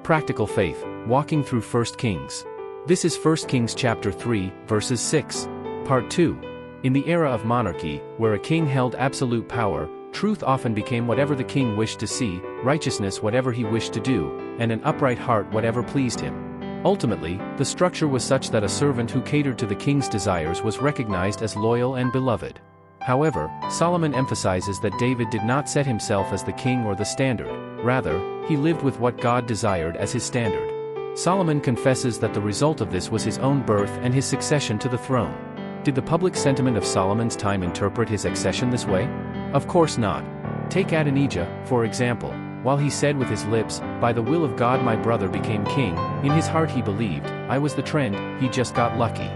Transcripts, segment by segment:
Practical Faith, Walking Through 1 Kings. This is 1 Kings chapter 3, verses 6. Part 2. In the era of monarchy, where a king held absolute power, truth often became whatever the king wished to see, righteousness whatever he wished to do, and an upright heart whatever pleased him. Ultimately, the structure was such that a servant who catered to the king's desires was recognized as loyal and beloved. However, Solomon emphasizes that David did not set himself as the king or the standard. Rather, he lived with what God desired as his standard. Solomon confesses that the result of this was his own birth and his succession to the throne. Did the public sentiment of Solomon's time interpret his accession this way? Of course not. Take Adonijah, for example. While he said with his lips, "By the will of God my brother became king," in his heart he believed, "I was the trend, he just got lucky."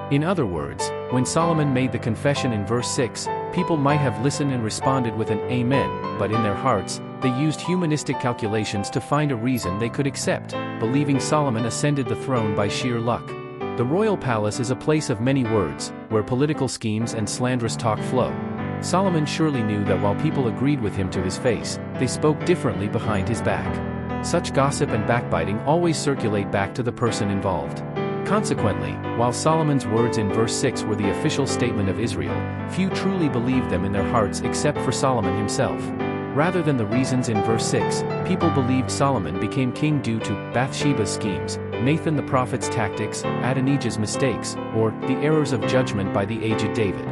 In other words, when Solomon made the confession in verse 6, people might have listened and responded with an amen, but in their hearts, they used humanistic calculations to find a reason they could accept, believing Solomon ascended the throne by sheer luck. The royal palace is a place of many words, where political schemes and slanderous talk flow. Solomon surely knew that while people agreed with him to his face, they spoke differently behind his back. Such gossip and backbiting always circulate back to the person involved. Consequently, while Solomon's words in verse 6 were the official statement of Israel, few truly believed them in their hearts except for Solomon himself. Rather than the reasons in verse 6, people believed Solomon became king due to Bathsheba's schemes, Nathan the prophet's tactics, Adonijah's mistakes, or the errors of judgment by the aged David.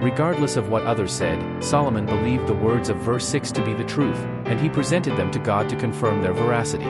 Regardless of what others said, Solomon believed the words of verse 6 to be the truth, and he presented them to God to confirm their veracity.